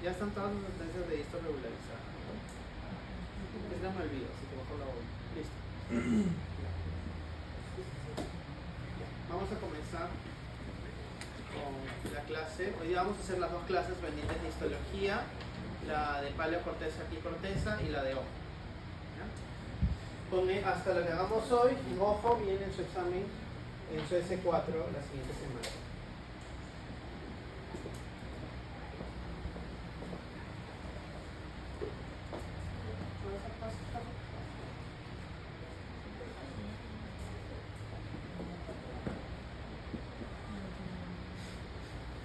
Ya están todas las sentencias de esto regularizadas, ¿no? Es no me olvido, así que bajo la bola. Listo. Vamos a comenzar con la clase. Hoy vamos a hacer las dos clases pendientes de histología, la de paleo corteza aquí corteza y la de ojo. Hasta lo que hagamos hoy, en ojo viene en su examen en su S4 la siguiente semana.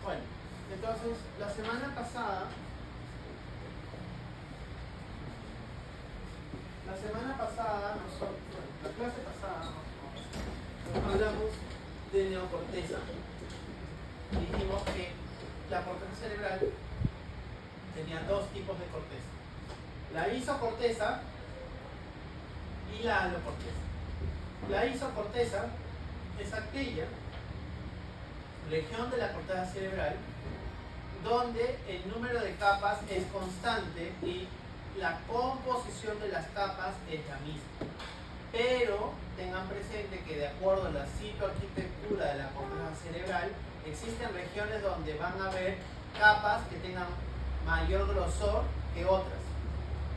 Bueno, entonces la semana pasada la clase pasada, hablamos de neocorteza. Dijimos que la corteza cerebral tenía dos tipos de corteza: la isocorteza y la alocorteza. La isocorteza es aquella región de la corteza cerebral donde el número de capas es constante y la composición de las capas es la misma. Pero tengan presente que de acuerdo a la citoarquitectura de la corteza cerebral, existen regiones donde van a haber capas que tengan mayor grosor que otras.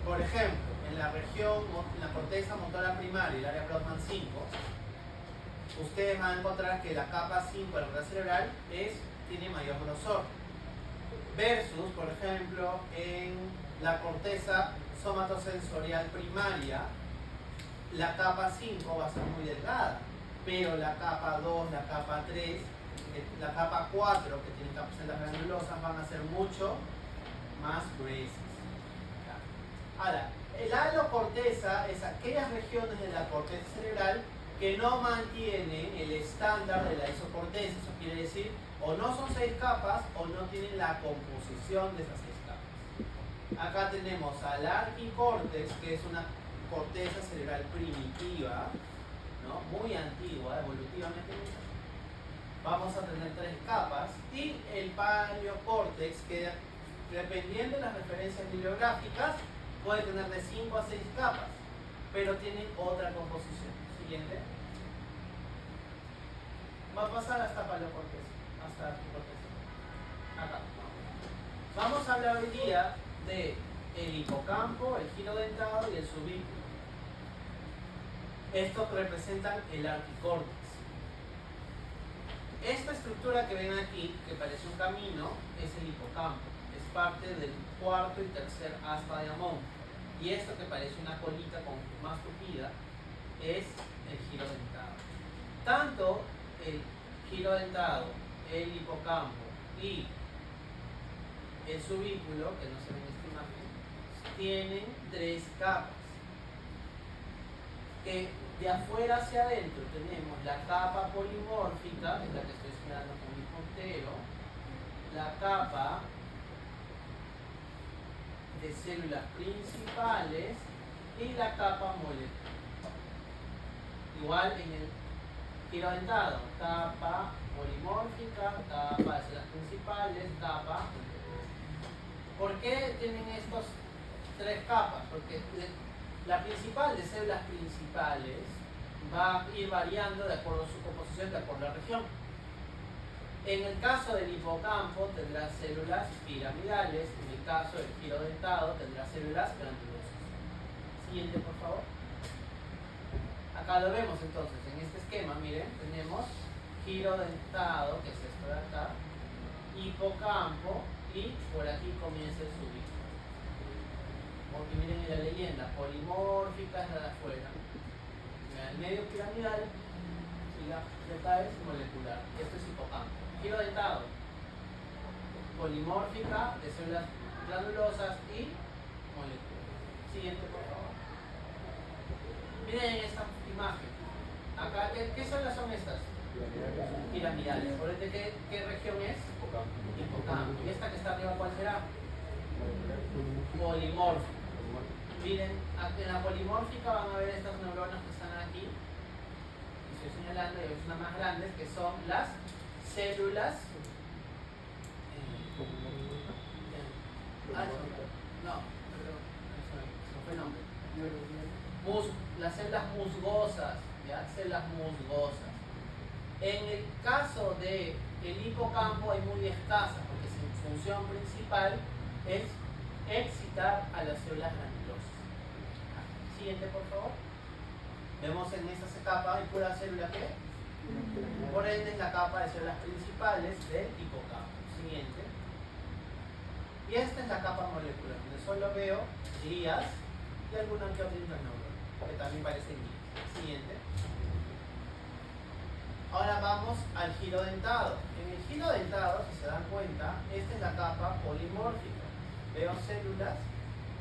Por ejemplo, en la corteza motora primaria, el área Brodmann 5, ustedes van a encontrar que la capa 5 de la corteza cerebral tiene mayor grosor. Versus, por ejemplo, en la corteza somatosensorial primaria, la capa 5 va a ser muy delgada, pero la capa 2, la capa 3, la capa 4, que tienen capas celdas granulosas, van a ser mucho más gruesas. Ahora, el alocorteza es aquellas regiones de la corteza cerebral que no mantienen el estándar de la isocorteza. Eso quiere decir, o no son 6 capas o no tienen la composición de esas 6 capas. Acá tenemos al arquicórtex, que es una corteza cerebral primitiva, ¿no? Muy antigua, evolutivamente. Vamos a tener 3 capas. Y el paleocórtex, que dependiendo de las referencias bibliográficas, puede tener de 5 a 6 capas, pero tienen otra composición. Siguiente. Va a pasar hasta paleocortex, hasta arquicórtex. Acá. Vamos a hablar hoy día de el hipocampo, el giro dentado y el subículo. Estos representan el arquicórtex. Esta estructura que ven aquí, que parece un camino, es el hipocampo. Es parte del cuarto y tercer asta de Amón. Y esto que parece una colita más tupida es el giro dentado. Tanto el giro dentado, el hipocampo y el subículo, que no se ve en esta imagen, tienen 3 capas. Que de afuera hacia adentro tenemos la capa polimórfica, es la que estoy señalando con mi puntero, la capa de células principales y la capa molecular. Igual en el giro dentado, capa polimórfica, capa de células principales, capa. ¿Por qué tienen estos 3 capas? Porque la principal de células principales va a ir variando de acuerdo a su composición, de acuerdo a la región. En el caso del hipocampo tendrá células piramidales, en el caso del giro dentado tendrá células granulosas. Siguiente, por favor. Acá lo vemos entonces, en este esquema, miren, tenemos giro dentado, que es esto de acá, hipocampo, y por aquí comienza el subículo. Porque miren en la leyenda, polimórfica es la de afuera, el medio piramidal y la de acá es molecular. Esto es hipocampo. Giro dentado, polimórfica de células glandulosas y molecular. Siguiente, por favor. Miren esta imagen. Acá, ¿qué células son estas? Piramidales. ¿Por ende qué región es? Hipocampo. ¿Y esta que está arriba cuál será? Polimórfica. Miren, en la polimórfica van a ver estas neuronas que están aquí. Estoy señalando, y hay unas más grandes que son las células Ah, no, perdón, eso fue el nombre. Las células musgosas, ¿ya? Células musgosas. En el caso del hipocampo hay muy escasas, porque su función principal es excitar a las células granulosas. Siguiente, por favor. Vemos en esta capa hay pura célula ¿qué? Por ende es la capa de células principales del hipocampo. Siguiente. Y esta es la capa molecular, donde solo veo glías y alguna que otra interneurona, que también parecen glías. Siguiente. Ahora vamos al giro dentado. En el giro dentado, si se dan cuenta, esta es la capa polimórfica. Veo células,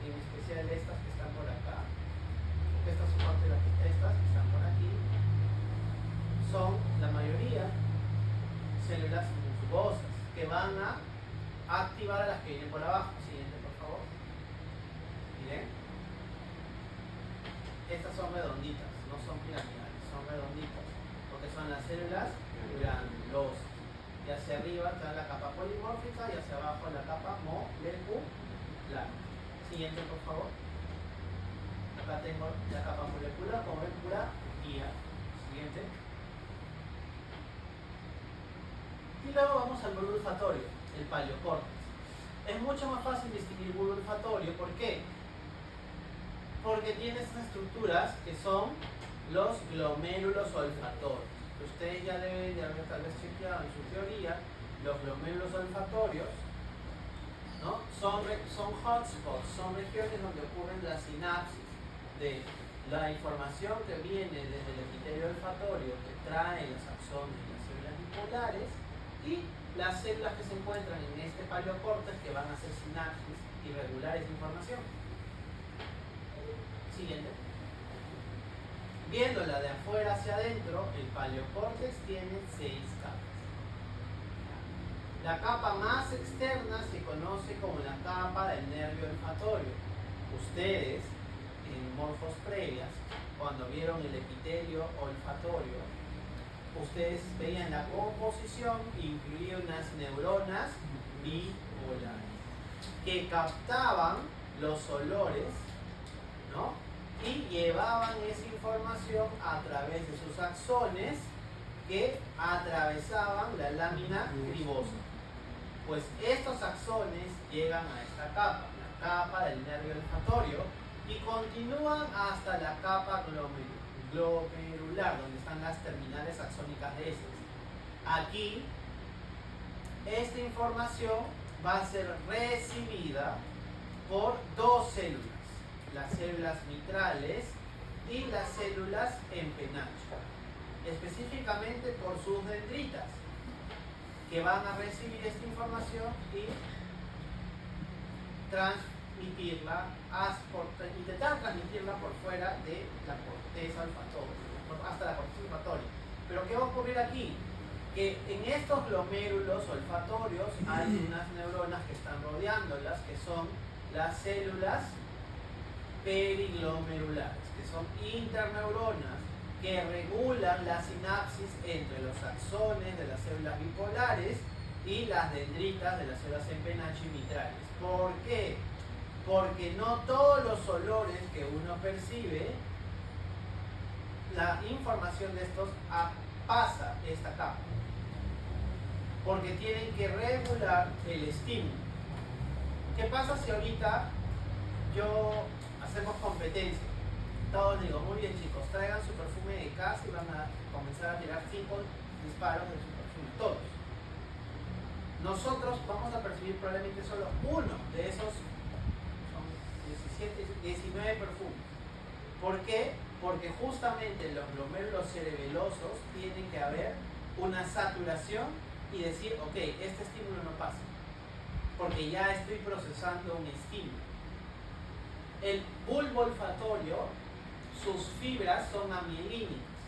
en especial estas que están por acá. Estas son parte de estas que están por aquí. Son la mayoría células musgosas que van a activar a las que vienen por abajo. Siguiente, por favor. Miren. Estas son redonditas, no son piramidales, son redonditas, porque son las células granulosas. Y hacia arriba está la capa polimórfica y hacia abajo la capa molecular. Siguiente, por favor. Acá tengo la capa molecular, como ven, pura guía. Siguiente. Y luego vamos al bulbo olfatorio, el paleocórtex. Es mucho más fácil distinguir bulbo olfatorio. ¿Por qué? Porque tiene estas estructuras que son los glomérulos olfatorios. Ustedes ya deben de haber tal vez chequeado en su teoría, los glomérulos olfatorios, ¿no? son hotspots, son regiones donde ocurren las sinapsis de la información que viene desde el epitelio olfatorio que trae los axones y las células bipolares y las células que se encuentran en este paleocórtex que van a hacer sinapsis y regular esa información. Siguiente. Viéndola de afuera hacia adentro, el paleocórtex tiene 6 capas. La capa más externa se conoce como la capa del nervio olfatorio. Ustedes, en morfos previas, cuando vieron el epitelio olfatorio, ustedes veían la composición, incluía unas neuronas bipolares que captaban los olores, ¿no? Y llevaban esa información a través de sus axones que atravesaban la lámina cribosa. Pues estos axones llegan a esta capa, la capa del nervio olfatorio, y continúan hasta la capa glomerular, donde están las terminales axónicas de heces. Aquí, esta información va a ser recibida por dos células, las células mitrales y las células en penacho, específicamente por sus dendritas, que van a recibir esta información y intentar transmitirla por fuera de la corteza olfatoria, hasta la corteza olfatoria. Pero ¿qué va a ocurrir aquí? Que en estos glomérulos olfatorios hay unas neuronas que están rodeándolas, que son las células periglomerulares, que son interneuronas que regulan la sinapsis entre los axones de las células bipolares y las dendritas de las células en penacho y mitrales. ¿Por qué? Porque no todos los olores que uno percibe, la información de estos pasa esta capa, porque tienen que regular el estímulo. ¿Qué pasa si ahorita hacemos competencia? Todos digo, muy bien chicos, traigan su perfume de casa y van a comenzar a tirar 5 disparos de su perfume, todos. Nosotros vamos a percibir probablemente solo uno de esos, son 19 perfumes. ¿Por qué? Porque justamente los glomérulos cerebelosos tienen que haber una saturación y decir, ok, este estímulo no pasa, porque ya estoy procesando un estímulo. El bulbo olfatorio, sus fibras son amielínicas,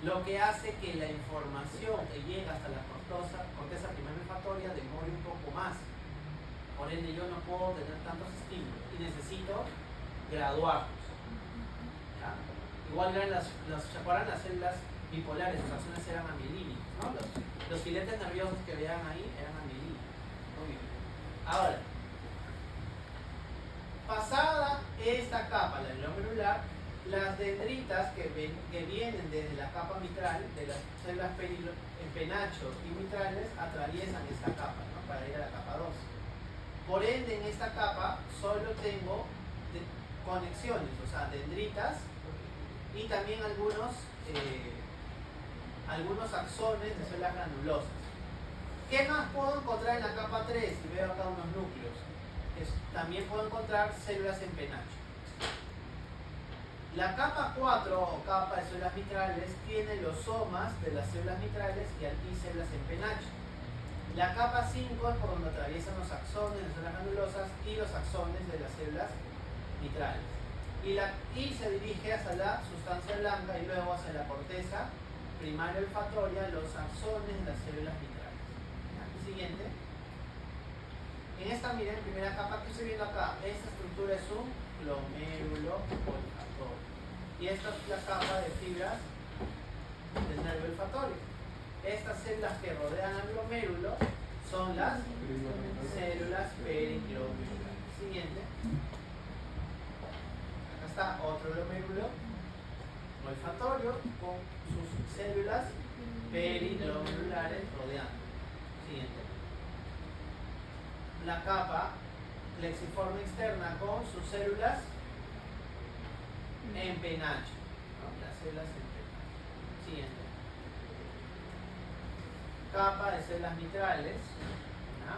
lo que hace que la información que llega hasta la corteza primaria olfatoria demore un poco más. Por ende, yo no puedo tener tantos estímulos y necesito graduarlos. ¿Ya? Igual eran ¿se acuerdan? Las células bipolares, sus acciones eran amielínicas, ¿no? Los filetes nerviosos que vean ahí eran amielínicos. Muy bien. Ahora, Pasada esta capa, la glomerular, las dendritas que vienen desde la capa mitral, de las células penacho y mitrales, atraviesan esta capa, ¿no? Para ir a la capa 2. Por ende, en esta capa solo tengo conexiones, o sea, dendritas y también algunos axones de células granulosas. ¿Qué más puedo encontrar en la capa 3? Y veo acá unos núcleos. También puedo encontrar células en penacho. La capa 4 o capa de células mitrales tiene los somas de las células mitrales y células en penacho. La capa 5 es por donde atraviesan los axones de las células granulosas y los axones de las células mitrales. Y se dirige hacia la sustancia blanca y luego hacia la corteza primaria olfatoria, los axones de las células mitrales. Aquí siguiente. En esta, miren, primera capa que estoy viendo acá, esta estructura es un glomérulo olfatorio. Y esta es la capa de fibras del nervio olfatorio. Estas células que rodean al glomérulo son las células periglomerulares. Siguiente. Acá está otro glomérulo olfatorio con sus células periglomerulares rodeando. Siguiente. La capa plexiforme externa con sus células en penacho, ¿no? Las células en penacho. Siguiente. Capa de células mitrales, ¿no?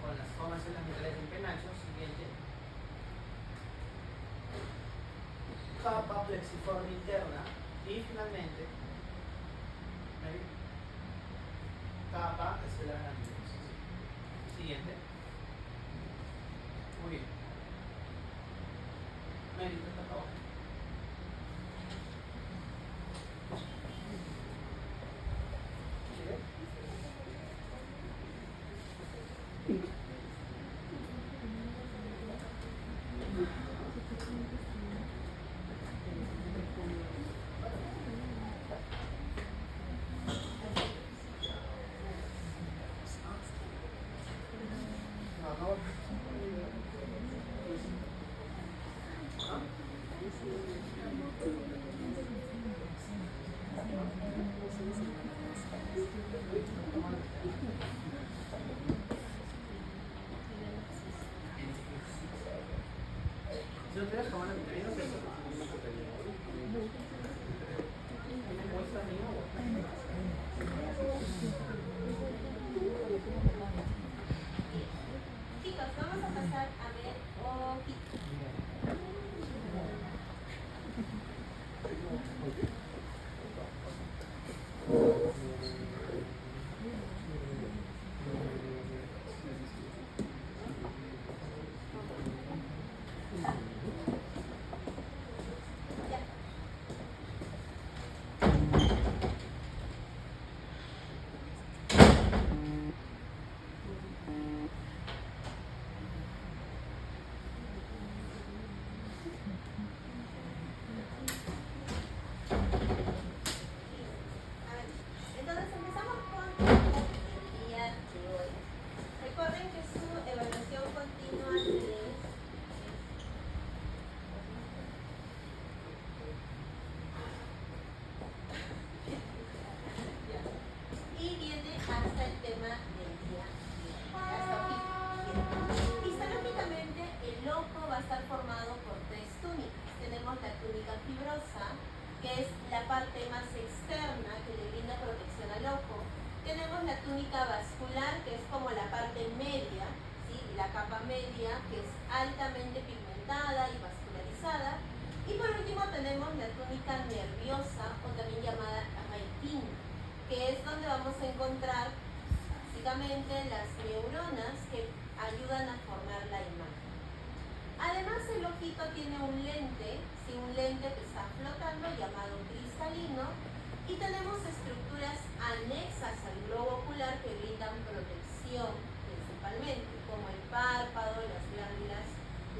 Con las formas de células mitrales en penacho. Siguiente. Capa plexiforme interna y finalmente capa de células granulosas. Siguiente. Muy bien. Mérito, por favor. Chicos, vamos a pasar a ver ojitos. Que es la parte más externa que le brinda protección al ojo. Tenemos la túnica vascular, que es como la parte media, ¿sí? La capa media, que es altamente pigmentada y vascularizada. Y por último tenemos la túnica nerviosa, o también llamada retina, que es donde vamos a encontrar básicamente las neuronas que ayudan a formar la imagen. Además, el ojito tiene un lente, ¿sí? Un lente que está flotando llamado cristalino, y tenemos estructuras anexas al globo ocular que brindan protección principalmente, como el párpado, las glándulas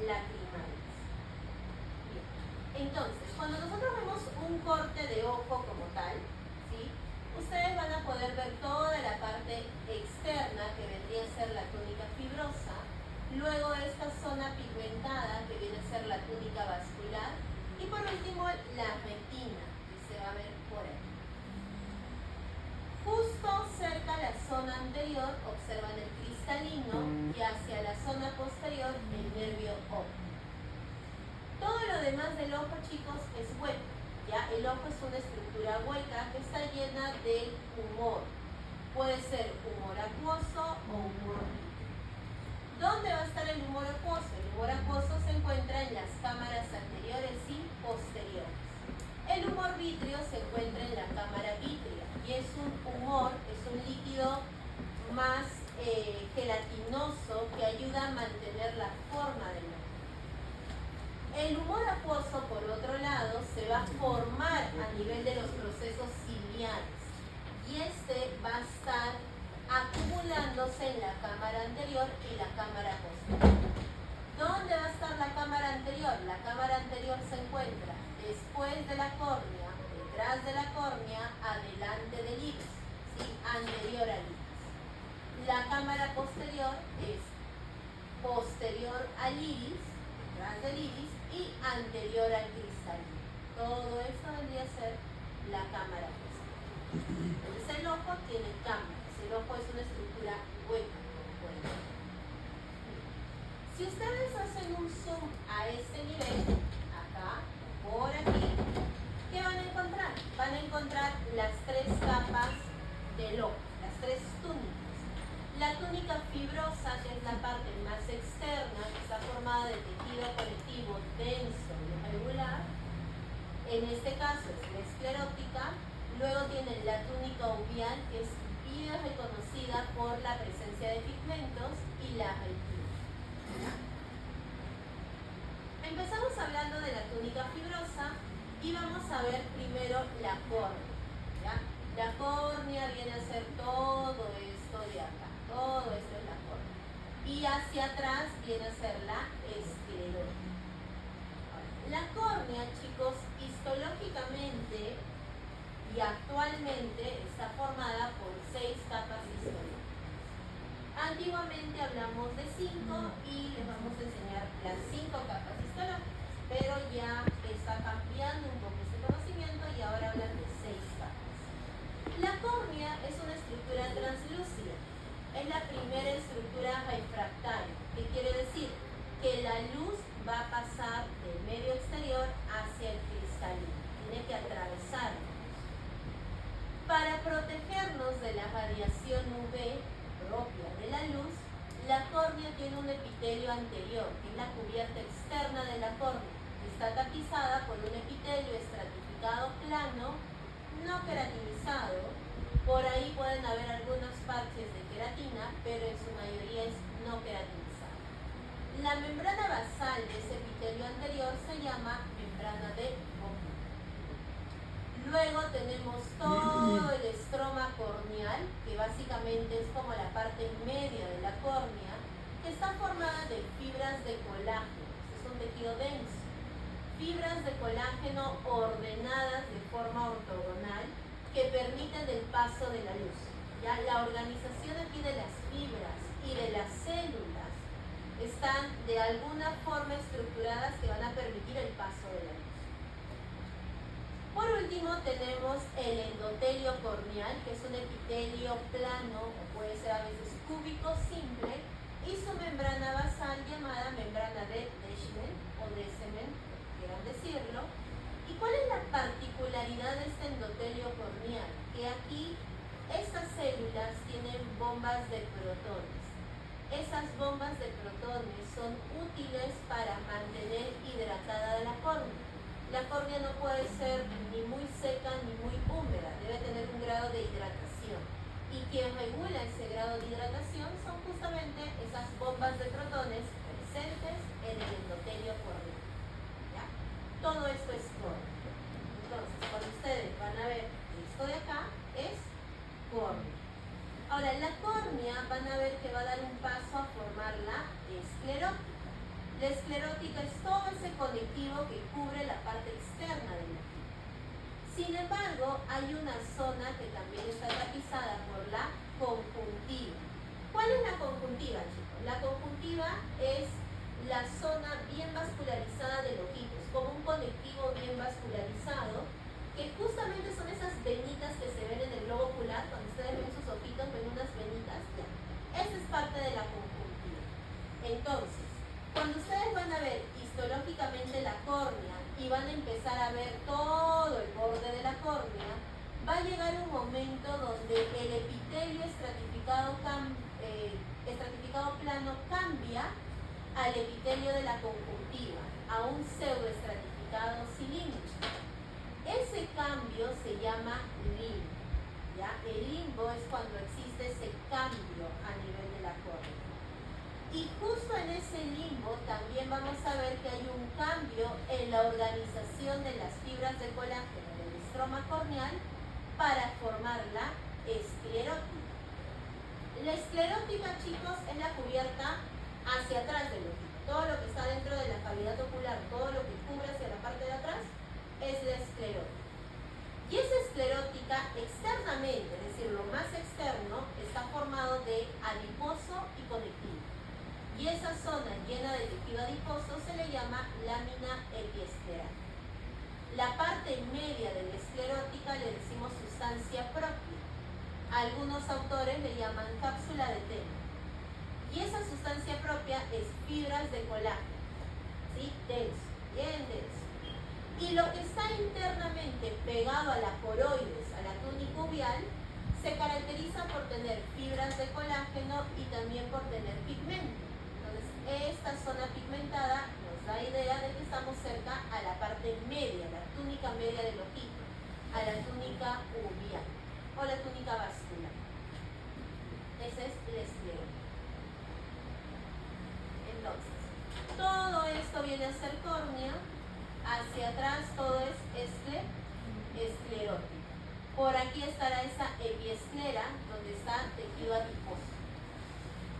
lacrimales. Bien. Entonces, cuando nosotros vemos un corte de ojo como tal, ¿sí? Ustedes van a poder ver toda la parte externa que vendría a ser la túnica fibrosa, Luego esta zona pigmentada que viene a ser la túnica vascular. Y por último la retina, que se va a ver por aquí. Justo cerca a la zona anterior observan el cristalino y hacia la zona posterior el nervio óptico. Todo lo demás del ojo, chicos, es hueco. ¿Ya? El ojo es una estructura hueca que está llena de humor. Puede ser humor acuoso o humor vítreo. ¿Dónde va a estar el humor acuoso? El humor acuoso se encuentra en las cámaras anteriores y posteriores. El humor vítreo se encuentra en la cámara vítrea y es un humor, es un líquido más gelatinoso que ayuda a mantener la forma del ojo. El humor acuoso, por otro lado, se va a formar a nivel de los procesos ciliares y este va a estar acumulándose en la cámara anterior y la cámara posterior. ¿Dónde va a estar la cámara anterior? La cámara anterior se encuentra después de la córnea, detrás de la córnea, adelante del iris, ¿sí? Anterior al iris. La cámara posterior es posterior al iris, detrás del iris, y anterior al cristalino. Todo esto vendría a ser la cámara posterior. Entonces el ojo tiene cámaras. El ojo es una estructura hueca, como pueden ver. Si ustedes hacen un zoom a este nivel, acá, por aquí, ¿qué van a encontrar? Van a encontrar las tres capas del ojo, las tres túnicas. La túnica fibrosa, que es la parte más externa, que está formada de tejido conectivo denso y regular, en este caso es la esclerótica. Luego tienen la túnica uvial, que es bien reconocida por la presencia de pigmentos, y la retina. Empezamos hablando de la túnica fibrosa y vamos a ver primero la córnea. ¿Ya? La córnea viene a ser todo esto de acá, todo esto es la córnea. Y hacia atrás viene a ser la esclerótica. La córnea, chicos, histológicamente y actualmente está formada por 6 capas histológicas. Antiguamente hablamos de 5 y les vamos a enseñar las 5 capas histológicas, pero ya está cambiando un poco este conocimiento y ahora hablan de 6 capas. La córnea es una estructura translúcida, es la primera estructura refractaria, que quiere decir que la luz va a pasar del medio exterior hacia el cristalino, tiene que atravesarlo. Para protegernos de la radiación UV propia de la luz, la córnea tiene un epitelio anterior, que es la cubierta externa de la córnea, que está tapizada por un epitelio estratificado plano, no queratinizado. Por ahí pueden haber algunos parches de queratina, pero en su mayoría es no queratinizado. La membrana basal de ese epitelio anterior se llama membrana de Bowman. Luego tenemos todo el estroma corneal, que básicamente es como la parte media de la córnea, que está formada de fibras de colágeno. Es un tejido denso. Fibras de colágeno ordenadas de forma ortogonal que permiten el paso de la luz. ¿Ya? La organización aquí de las fibras y de las células están de alguna forma estructuradas que van a permitir el paso de la luz. Por último tenemos el endotelio corneal, que es un epitelio plano o puede ser a veces cúbico simple, y su membrana basal llamada membrana de Leishman o Descemen, como quieran decirlo. ¿Y cuál es la particularidad de este endotelio corneal? Que aquí estas células tienen bombas de protones. Esas bombas de protones son útiles para mantener hidratada la córnea. La córnea no puede ser ni muy seca ni muy húmeda, debe tener un grado de hidratación. Y quien regula ese grado de hidratación son justamente esas bombas de protones presentes en el endotelio corneal. ¿Ya? Todo esto es córnea. Entonces, cuando ustedes van a ver esto de acá, es córnea. Ahora, la córnea van a ver que va a dar un paso a formar la esclerótica. La esclerótica es todo ese conectivo que cubre la parte externa de la fibra. Sin embargo, hay una zona que también está tapizada por la conjuntiva. ¿Cuál es la conjuntiva, chicos? La conjuntiva conjuntiva es la zona bien vascularizada del ojito, es como un conectivo bien vascularizado, que justamente son esas venitas que se ven en el globo ocular. Cuando ustedes ven sus ojitos, ven unas venitas, ya. Esa es parte de la conjuntiva. Entonces, cuando ustedes van a ver histológicamente la córnea y van a empezar a ver todo el borde de la córnea, va a llegar un momento donde el epitelio estratificado plano cambia al epitelio de la conjuntiva, a un pseudoestratificado cilíndrico. Ese cambio se llama limbo, ¿ya? El limbo es cuando existe ese cambio a nivel de la córnea. Y justo en ese limbo también vamos a ver que hay un cambio en la organización de las fibras de colágeno del estroma corneal para formar la esclerótica. La esclerótica, chicos, es la cubierta hacia atrás del ojito. Todo lo que está dentro de la cavidad ocular, todo lo que cubre hacia la parte de atrás, es la esclerótica. Y esa esclerótica externamente, es decir, lo más externo, está formado de adiposo y conectivo. Y esa zona llena de tejido adiposo se le llama lámina epiescleral. La parte media de la esclerótica le decimos sustancia propia. Algunos autores le llaman cápsula de Tenno. Y esa sustancia propia es fibras de colágeno, ¿sí? Denso, bien denso. Y lo que está internamente pegado a la coroides, a la túnica uvial, se caracteriza por tener fibras de colágeno y también por tener pigmento. Entonces, esta zona pigmentada nos da idea de que estamos cerca a la parte media, la túnica media del ojito, a la túnica uvial o la túnica vascular. Esa es la esclerótica. Entonces, todo esto viene a ser córnea, hacia atrás todo es esclerótico. Por aquí estará esa epiesclera, donde está tejido adiposo.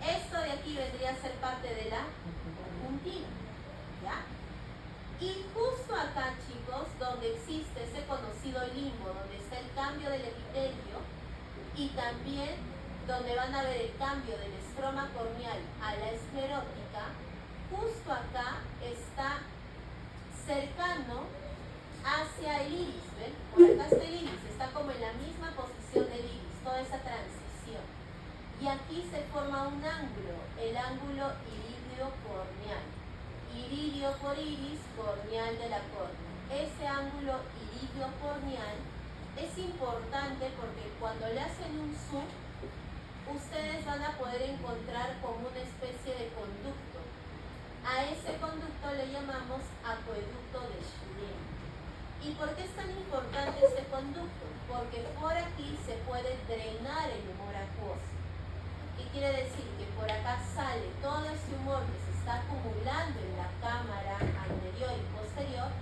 Esto de aquí vendría a ser parte de la conjuntiva, ¿ya? Y justo acá, chicos, donde existe ese conocido limbo, donde está el cambio del epitelio y también donde van a ver el cambio del estroma corneal a la esclerótica, justo acá está cercano hacia el iris, ¿ven? Por acá está el iris, está como en la misma posición del iris, toda esa transición. Y aquí se forma un ángulo, el ángulo iridio-corneal. Iridio por iris, corneal de la córnea. Ese ángulo iridio-corneal es importante porque cuando le hacen un zoom, ustedes van a poder encontrar como una especie de conducto. A ese conducto le llamamos acueducto de Schliemann. ¿Y por qué es tan importante este conducto? Porque por aquí se puede drenar el humor acuoso. ¿Qué quiere decir? Que por acá sale todo ese humor que se está acumulando en la cámara anterior y posterior,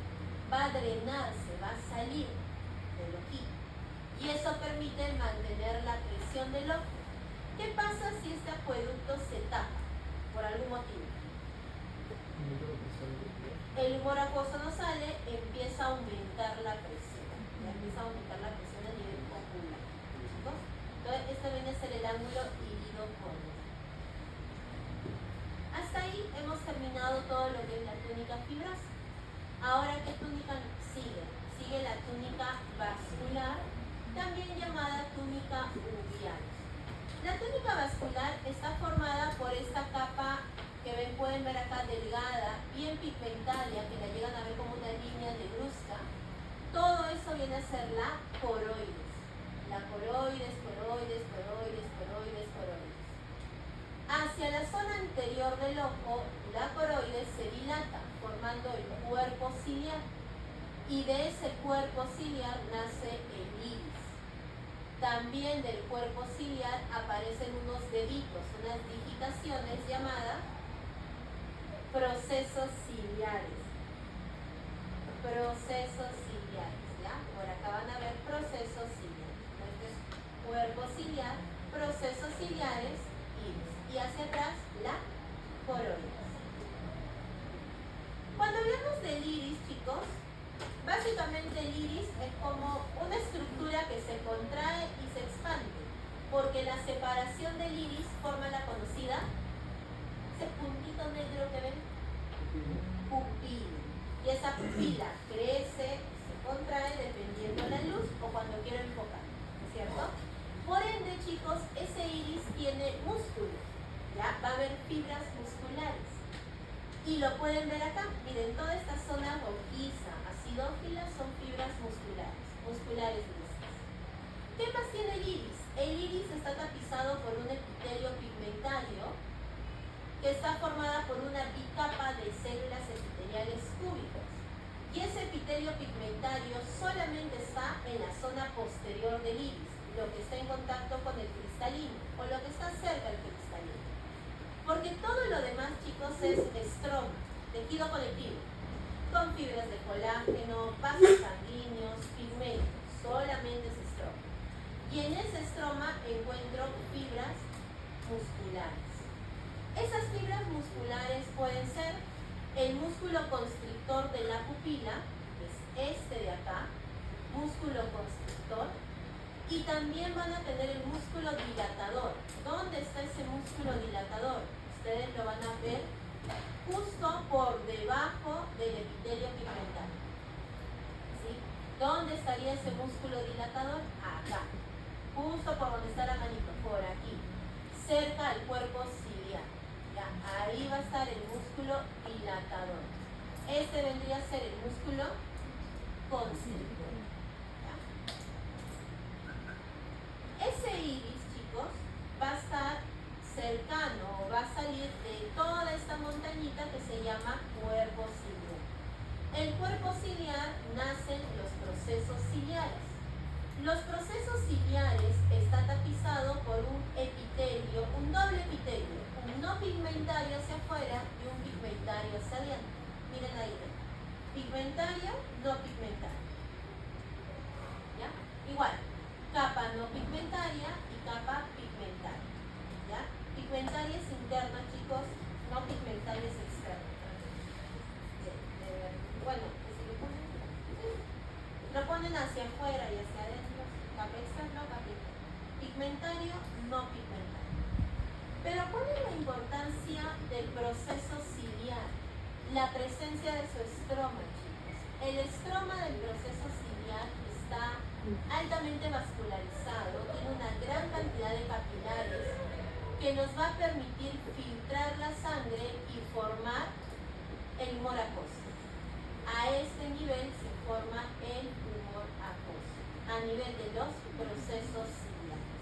va a drenarse, va a salir del ojito. Y eso permite mantener la presión del ojo. ¿Qué pasa si este acueducto se tapa por algún motivo? El humor acuoso no sale, empieza a aumentar la presión. Ya empieza a aumentar la presión a nivel ocular. ¿Chicos? Entonces, este viene a ser el ángulo irido-corneal. Hasta ahí hemos terminado todo lo que es la túnica fibrosa. Ahora, ¿qué túnica sigue? Sigue la túnica vascular, también llamada túnica uvial. La túnica vascular está formada por esta capa que pueden ver acá delgada, bien pigmentaria, que la llegan a ver como una línea negruzca. Todo eso viene a ser la coroides. La coroides, coroides, coroides, coroides, coroides. Hacia la zona anterior del ojo, la coroides se dilata, formando el cuerpo ciliar. Y de ese cuerpo ciliar nace el iris. También del cuerpo ciliar aparecen unos deditos, unas digitaciones llamadas procesos ciliares. Procesos ciliares, ¿ya? Por acá van a ver procesos ciliares. Este es cuerpo ciliar, procesos ciliares, iris. Y hacia atrás, la coroides. Cuando hablamos del iris, chicos, básicamente el iris es como una estructura que se contrae y se expande, porque la separación del iris forma la conocida septum. punto negro que ven? Pupila. Y esa pupila crece, se contrae dependiendo de la luz o cuando quiero enfocar, ¿no es cierto? Por ende, chicos, ese iris tiene músculo, ¿ya? Va a haber fibras musculares. Y lo pueden ver acá, miren, toda esta zona rojiza, acidófila, son fibras musculares lisas. ¿Qué más tiene el iris? El iris está tapizado por un epitelio pigmentario que está formada por una bicapa de células epiteliales cúbicas. Y ese epitelio pigmentario solamente está en la zona posterior del iris, lo que está en contacto con el cristalino, o lo que está cerca del cristalino. Porque todo lo demás, chicos, es estroma, tejido conectivo, con fibras de colágeno, vasos sanguíneos, pigmentos, solamente es estroma. Y en ese estroma encuentro fibras musculares. Esas fibras musculares pueden ser el músculo constrictor de la pupila, que es este de acá, músculo constrictor, y también van a tener el músculo dilatador. ¿Dónde está ese músculo dilatador? Ustedes lo van a ver justo por debajo del epitelio pigmentario. ¿Sí? ¿Dónde estaría ese músculo dilatador? Acá. Justo por donde está la manito, por aquí. Cerca al cuerpo ciliar. ¿Ya? Ahí va a estar el músculo dilatador. Este vendría a ser el músculo constrictor. ¿Ya? Ese iris, chicos, va a estar cercano o va a salir de toda esta montañita que se llama cuerpo ciliar. El cuerpo ciliar nacen los procesos ciliares. Los procesos ciliares está tapizado por un epitelio, un doble epitelio, un no pigmentario hacia afuera y un pigmentario hacia adentro. Miren ahí, pigmentario, no pigmentario. ¿Ya? Igual, capa no pigmentaria y capa pigmentaria. ¿Ya? Pigmentaria es interna, chicos, no pigmentaria es externa. Bueno, lo ponen hacia afuera y hacia adentro, capa externa, capa interna. Pigmentario, no pigmentario. Pero ¿cuál es la importancia del proceso ciliar? La presencia de su estroma, chicos. El estroma del proceso ciliar está altamente vascularizado, tiene una gran cantidad de capilares que nos va a permitir filtrar la sangre y formar el humor aquoso. A este nivel se forma el humor aquoso, a nivel de los procesos ciliares.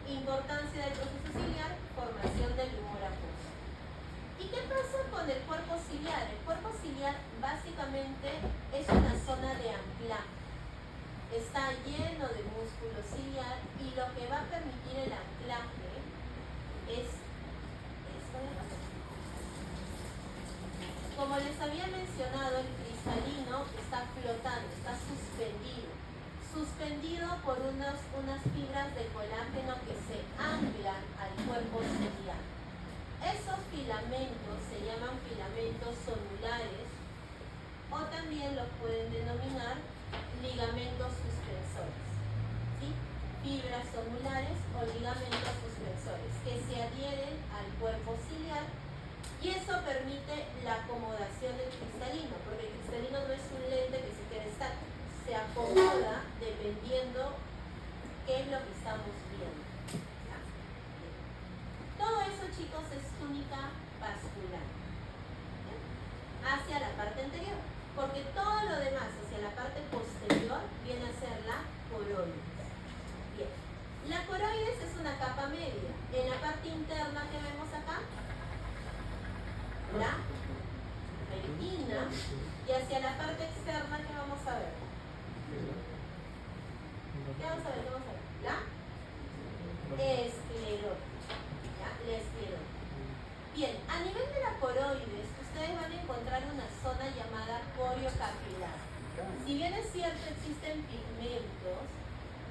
Importancia del proceso ciliar, formación del humor aquoso. ¿Y qué pasa con el cuerpo ciliar? El cuerpo ciliar básicamente es una zona de anclaje. Está lleno de músculo ciliar y lo que va a permitir el anclaje es esto de acá. Como les había mencionado, el cristalino está flotando, está suspendido por unas fibras de colágeno que se anclan al cuerpo ciliar. Esos filamentos se llaman filamentos sonulares o también los pueden denominar ligamentos suspensores. ¿Sí? Fibras sonulares o ligamentos suspensores que se adhieren al cuerpo ciliar y eso permite la acomodación del cristalino, porque el cristalino no es un lente que se queda estático, se acomoda dependiendo qué es lo que estamos viendo. ¿Ya? Todo eso, chicos, es túnica vascular. ¿Ya? Hacia la parte anterior, porque todo lo demás hacia la parte posterior viene a ser la coroides. Bien, la coroides es una capa media. En la parte interna que vemos acá, la retina, y hacia la parte externa, ¿qué vamos a ver? ¿Qué vamos a ver? La esclerótica. ¿Ya? La esclerótica. Bien, a nivel de la coroides, ustedes van a encontrar una zona llamada corio capilar. Si bien es cierto, existen pigmentos,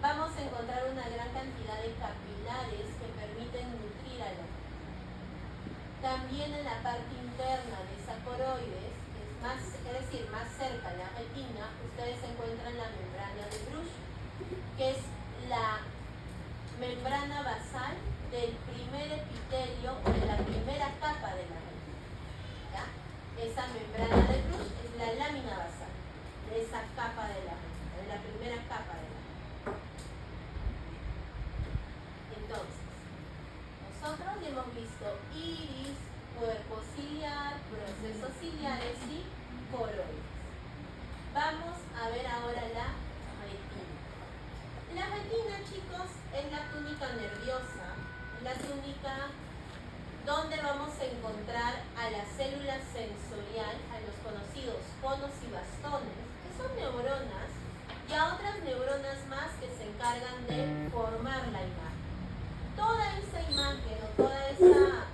vamos a encontrar una gran cantidad de capilares que permiten nutrir a la retina. También en la parte interna de esa coroides, más cerca a la retina, ustedes encuentran la membrana de Bruch, que es la membrana basal del primer epitelio o de la primera capa de la retina. hemos visto iris, cuerpo ciliar, procesos ciliares y coroides. Vamos a ver ahora la retina. La retina, chicos, es la túnica nerviosa, la túnica donde vamos a encontrar a la célula sensorial, a los conocidos conos y bastones, que son neuronas, y a otras neuronas más que se encargan de formar la imagen. Toda esa imagen o toda esa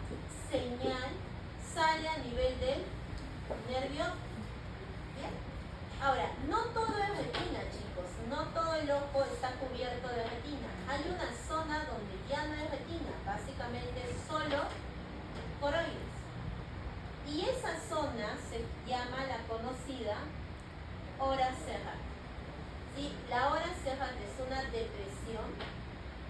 señal sale a nivel del nervio. ¿Bien? Ahora, no todo es retina, chicos, no todo el ojo está cubierto de retina. Hay una zona donde ya no hay retina, básicamente solo coroides. Y esa zona se llama la conocida hora Serrate. ¿Sí? La hora Serrate es una depresión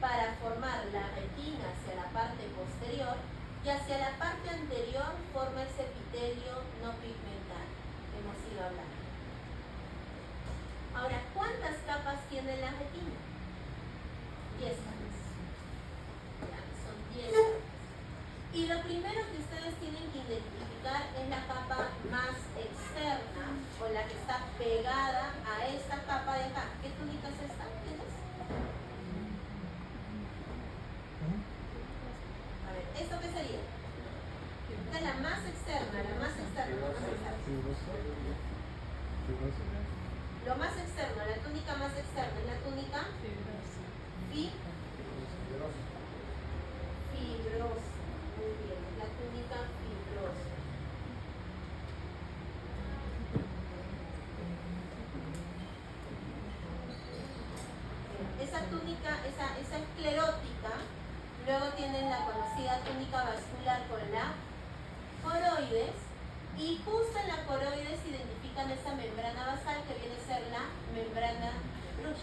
para formar la retina hacia la parte posterior y hacia la parte anterior forma ese epitelio no pigmental que hemos ido hablando. Ahora, ¿cuántas capas tiene la retina? 10 capas. Ya, son 10 capas. Y lo primero que ustedes tienen que identificar es la capa más externa o la que está pegada a esta capa de acá. ¿Qué túnica es esta? ¿Tienes? A ver, ¿esto qué sería? Esta es la más externa, la más externa, la más externa. Lo más externo, la túnica más externa es la túnica fibrosa. Muy bien, la túnica fibrosa. Esa túnica, esa esclerótica, luego tienen la conocida túnica vascular con la coroides, y justo en la coroides identifican esa membrana basal que viene a ser la membrana de Bruch.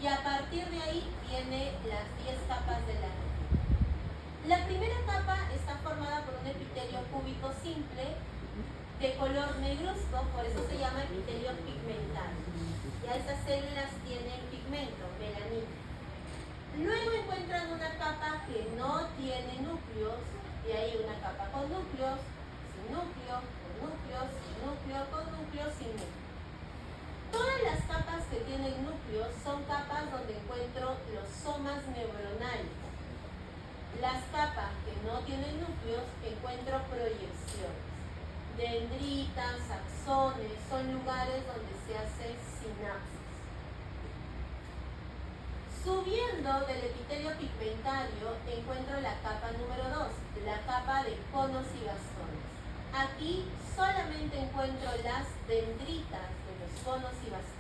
Y a partir de ahí vienen las 10 capas de la retina. La primera capa está formada por un epitelio cúbico simple de color negruzco, por eso se llama epitelio pigmental. Ya estas células tienen pigmento, melanina. Luego encuentran una capa que no tiene núcleos, y hay una capa con núcleos, sin núcleo, con núcleos, sin núcleo, con núcleos, sin núcleo. Todas las capas que tienen núcleos son capas donde encuentro los somas neuronales. Las capas que no tienen núcleos encuentro proyecciones. Dendritas, axones, son lugares donde se hace sinapsis. Subiendo del epitelio pigmentario encuentro la capa número 2, la capa de conos y bastones. Aquí solamente encuentro las dendritas de los conos y bastones.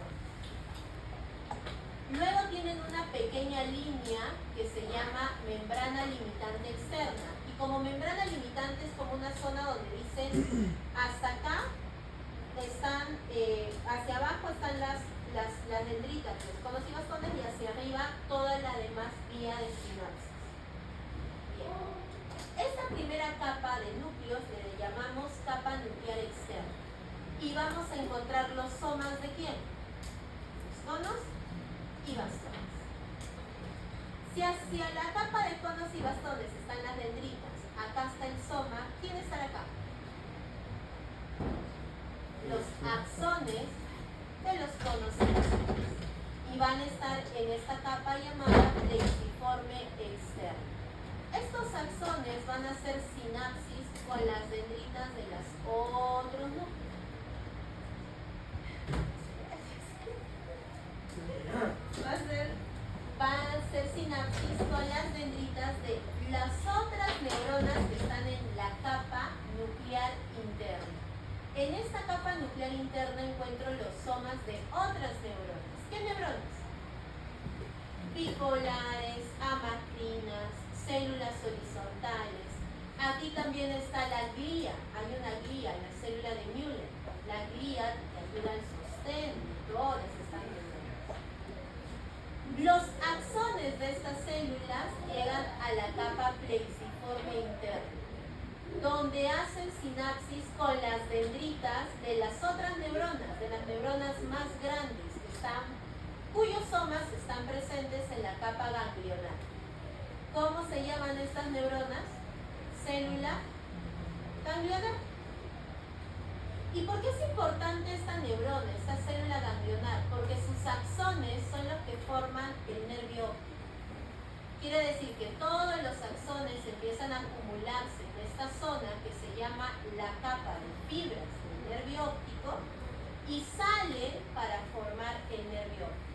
Luego tienen una pequeña línea que se llama membrana limitante externa. Y como membrana limitante es como una zona donde dicen hasta acá están, hacia abajo están las dendritas, los conos y bastones, y hacia arriba toda la demás vía de sinapsis. Bien. Esta primera capa de núcleos le llamamos capa nuclear externa. Y vamos a encontrar los somas de quién? Los conos y bastones. Si hacia la capa de conos y bastones están las dendritas, acá está el soma, ¿quién estará acá? Los axones de los conos y bastones. Y van a estar en esta capa llamada plexiforme externa. Estos axones van a hacer sinapsis con las dendritas de los otros núcleos. Van a hacer sinapsis con las dendritas de las otras neuronas que están en la capa nuclear interna. En esta capa nuclear interna encuentro los somas de otras neuronas. ¿Qué neuronas? Bipolares, amacrinas, células horizontales. Aquí también está la glía. Hay una glía, la célula de Müller. La glía que ayuda al sostén, todas están neuronas. Los axones de estas células llegan a la capa plexiforme interna, donde hacen sinapsis con las dendritas de las otras neuronas, de las neuronas más grandes, cuyos somas están presentes en la capa ganglionar. ¿Cómo se llaman estas neuronas? célula ganglionar. ¿Y por qué es importante esta neurona, esta célula ganglionar? Porque sus axones son los que forman el nervio óptico. Quiere decir que todos los axones empiezan a acumularse en esta zona que se llama la capa de fibras del nervio óptico y sale para formar el nervio óptico.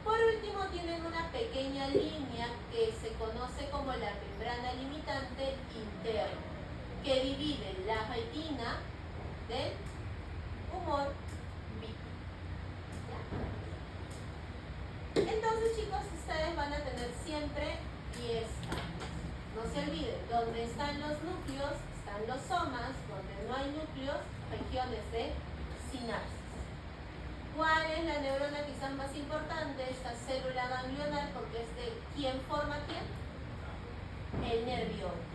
Por último, tienen una pequeña línea que se conoce como la membrana limitante interna, que divide la retina del humor vítreo. Entonces, chicos, ustedes van a tener siempre 10 capas. No se olviden, donde están los núcleos, están los somas, donde no hay núcleos, regiones de sinapsis. ¿Cuál es la neurona quizás más importante? Esta célula ganglionar, porque es de quién forma quién, el nervio óptico.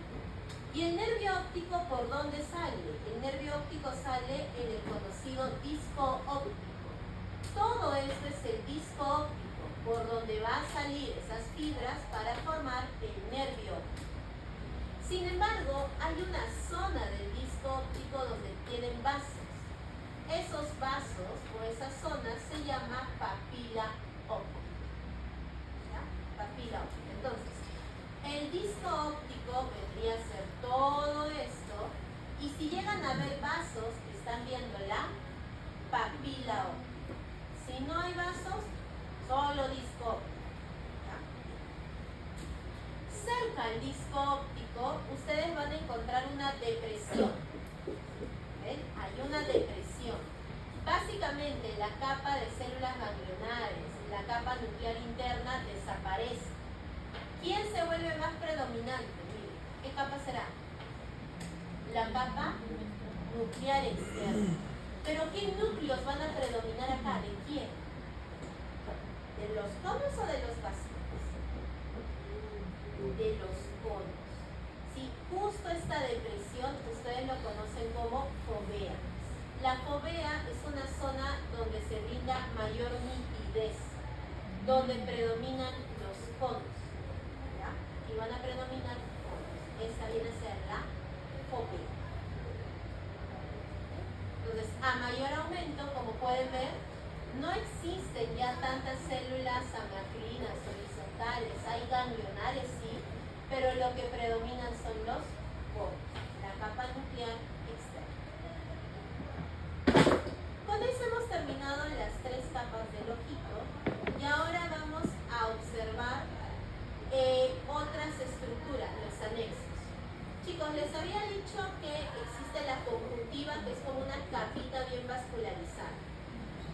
¿Y el nervio óptico por dónde sale? El nervio óptico sale en el conocido disco óptico. Todo esto es el disco óptico, por donde va a salir esas fibras para formar el nervio óptico. Sin embargo, hay una zona del disco óptico donde tienen vasos. Esos vasos o esa zona se llama papila óptica. ¿Ya? Papila óptica. Entonces, el disco óptico vendría a ser todo esto, y si llegan a ver vasos, están viendo la papila óptica. Si no hay vasos, solo disco óptico. ¿Ya? Cerca al disco óptico, ustedes van a encontrar una depresión. ¿Ven? Hay una depresión. Básicamente, la capa de células ganglionares, la capa nuclear interna desaparece. ¿Quién se vuelve más predominante? Miren, ¿qué capa será? La capa nuclear externa. ¿Pero qué núcleos van a predominar acá? ¿De quién? ¿De los conos o de los vacilos? De los conos. Sí, justo esta depresión ustedes lo conocen como fovea. La fovea es una zona donde se brinda mayor nitidez, donde predominan los conos. ¿Ya? Y van a predominar conos. Esa viene a ser la fovea. Entonces, a mayor aumento, como pueden ver, no existen ya tantas células amacrinas horizontales. Hay ganglionares, sí, pero lo que predominan son los conos, la capa nuclear externa. Con eso hemos terminado las 3 capas del ojito y ahora vamos a observar otras estructuras, los anexos. Chicos, les había dicho que existe la conjuntiva, que es como una capita bien vascularizada.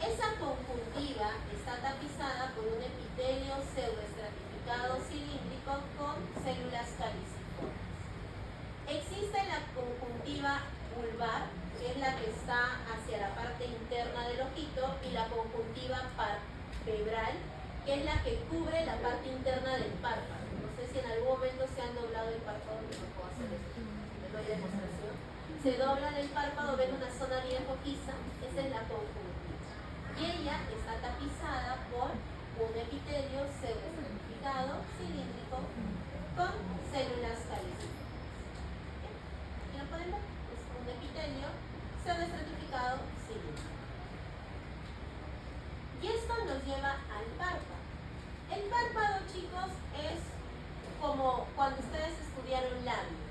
Esa conjuntiva está tapizada por un epitelio pseudoestratificado cilíndrico con células caliciformes. Existe la conjuntiva vulvar, que es la que está hacia la parte interna del ojito, y la conjuntiva palpebral, que es la que cubre la parte interna del párpado. No sé si en algún momento se han doblado el párpado, no puedo hacer eso. Les doy demostración. Se dobla el párpado, ven una zona bien rojiza, esa es la conjuntiva. Y ella está tapizada por un epitelio pseudoestratificado cilíndrico con células caliciformes. ¿Aquí lo pueden ver? Es un epitelio pseudoestratificado cilíndrico. Y esto nos lleva al párpado. El párpado, chicos, es como cuando ustedes estudiaron labio.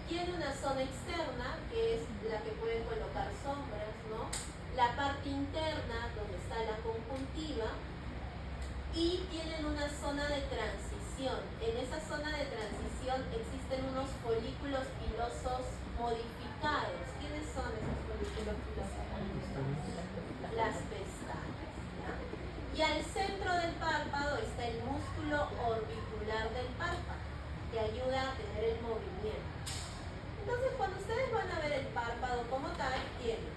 Tiene una zona externa, que es la que pueden colocar sombras, ¿no? La parte interna, donde está la conjuntiva, y tienen una zona de transición. En esa zona de transición existen unos folículos pilosos modificados. ¿Quiénes son esos folículos pilosos modificados? Las pestañas. ¿Ya? Y al centro del párpado está el músculo orbicular del párpado, que ayuda a tener el movimiento. Entonces, cuando ustedes van a ver el párpado como tal, tienen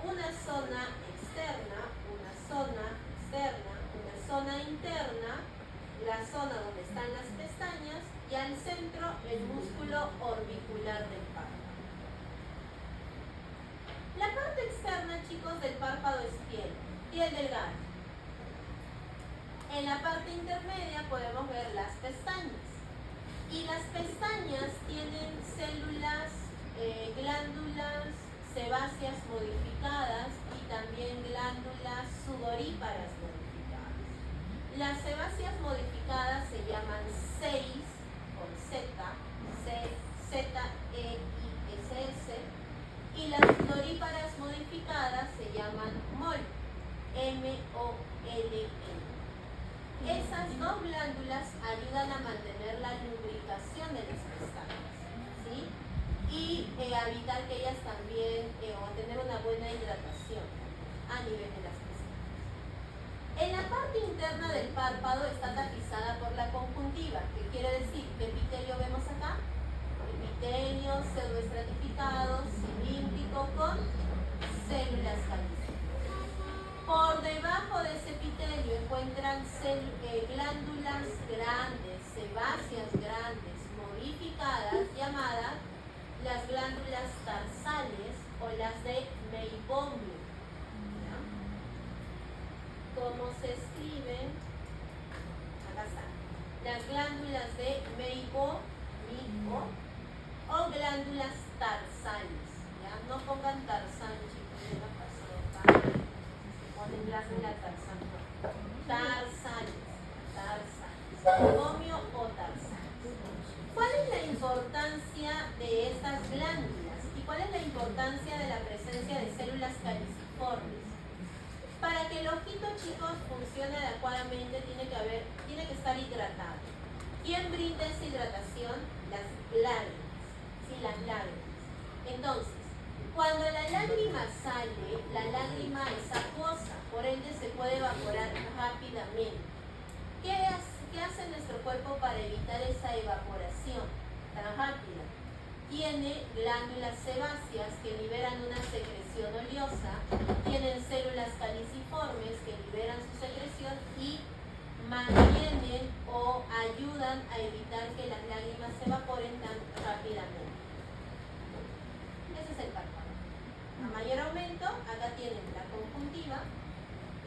una zona externa, una zona externa, una zona interna, la zona donde están las pestañas, y al centro el músculo orbicular del párpado. La parte externa, chicos, del párpado es piel delgada. En la parte intermedia podemos ver las pestañas. Y las pestañas tienen células, glándulas sebáceas modificadas y también glándulas sudoríparas modificadas. Las sebáceas modificadas se llaman CEIS, con Z, Z-E-I-S-S, y las sudoríparas modificadas se llaman MOL, M-O-L-N. Esas dos glándulas ayudan a mantener la lubricación de las pestañas, ¿sí? Y evitar que ellas también, o tener una buena hidratación a nivel de las pestañas. En la parte interna del párpado está tapizada por la conjuntiva, que quiere decir que epitelio vemos acá, epitelio pseudoestratificado, cilíndrico con células calíceas. Por debajo de ese epitelio encuentran glándulas grandes, sebáceas grandes, modificadas, llamadas las glándulas tarsales o las de Meibomio. ¿Cómo se escriben? Acá están. Las glándulas de Meibomio o glándulas tarsales. ¿Ya? No pongan tarsal, chicos, ya no pasó. Ponen glándula tarsal. Tarsales. Meibomio o tarsales. ¿Cuál es la importancia de estas glándulas? ¿Y cuál es la importancia de la presencia de células caliciformes? Para que el ojito, chicos, funcione adecuadamente tiene que estar hidratado. ¿Quién brinda esa hidratación? Las lágrimas. Sí, las lágrimas. Entonces, cuando la lágrima sale, la lágrima es acuosa, por ende se puede evaporar rápidamente. ¿Qué hace nuestro cuerpo para evitar esa evaporación tan rápida? Tiene glándulas sebáceas que liberan una secreción oleosa, tienen células caliciformes que liberan su secreción y mantienen o ayudan a evitar que las lágrimas se evaporen tan rápidamente. Ese es el párpado. A mayor aumento, acá tienen la conjuntiva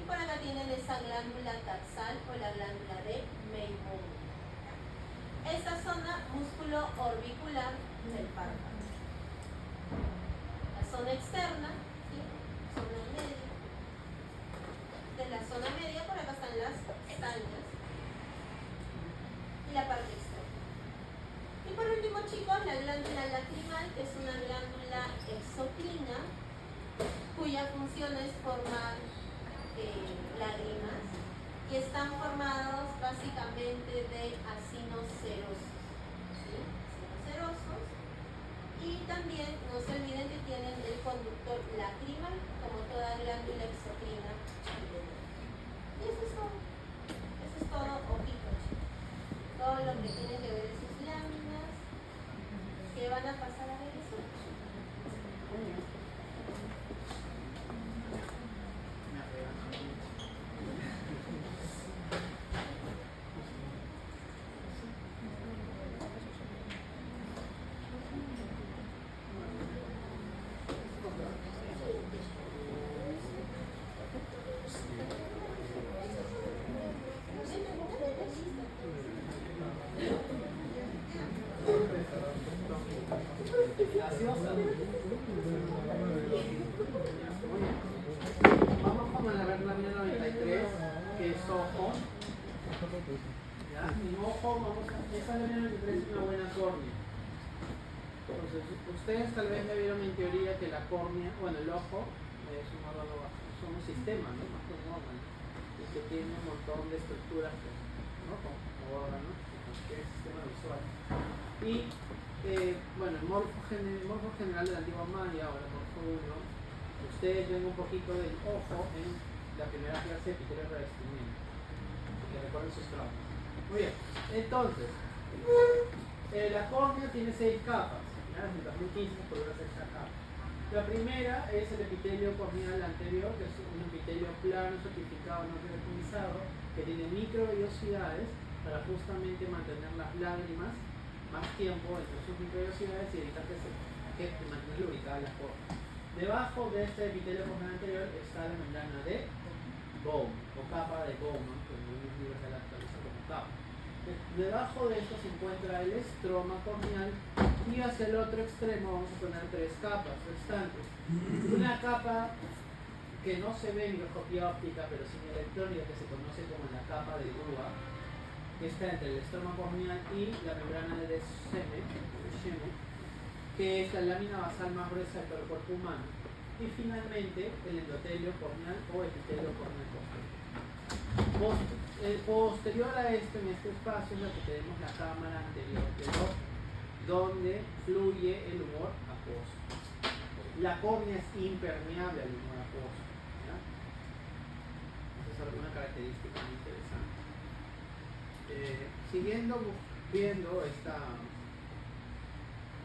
y por acá tienen esa glándula tarsal o la glándula de Meibomio. Esta zona músculo orbicular del párpado. La zona externa, ¿sí? Zona media. De la zona media, por acá están las pestañas. Y la parte externa. Y por último, chicos, la glándula lacrimal, que es una glándula exocrina, cuya función es formar lágrimas. Y están formados básicamente de acinos serosos. ¿Sí? Acinos serosos. Y también no se olviden que tienen el conductor lacrimal, como toda glándula exocrina. Y eso es todo. Eso es todo, ojito, chicos. Todo lo que tiene que ver sus láminas, que van a pasar a ver eso. Vamos con la glándula 93, que es ojo. ¿Ya? En ojo, esa glándula 93 es una buena córnea. Entonces, ustedes tal vez me vieron en teoría que la córnea, bueno, el ojo es un órgano, son un sistema, ¿no? Más que un órgano, y que tiene un montón de estructuras, ¿no? Como órganos, que es el sistema visual. Y bueno, el morfo general de la antigua Maya, ahora morfo 1, ustedes ven un poquito del ojo en la primera clase de epitelio de revestimiento, que recuerden sus traumas. Muy bien, entonces, la córnea tiene 6 capas, ¿ya? En 2015 por una sexta capa. La primera es el epitelio corneal anterior, que es un epitelio plano, certificado, no queratinizado, que tiene microvellosidades para justamente mantener las lágrimas más tiempo entre sus microvellosidades y evitar que mantenga lubricada la córnea. Debajo de este epitelio corneal anterior está la membrana de Bowman, o capa de Bowman, que en algunos libros se la actualiza como capa. Debajo de esto se encuentra el estroma corneal y hacia el otro extremo vamos a poner 3 capas restantes. Una capa que no se ve en microscopía óptica, pero sin electrónica, que se conoce como la capa de grúa, que está entre el estroma corneal y la membrana de Schemme, que es la lámina basal más gruesa de todo el cuerpo humano. Y finalmente el endotelio corneal o epitelio corneal posterior. Posterior a esto, en este espacio, es lo que tenemos la cámara anterior del ojo, donde fluye el humor acuoso. La córnea es impermeable al humor acuoso. ¿Ya? Esa es alguna característica muy interesante. Siguiendo viendo esta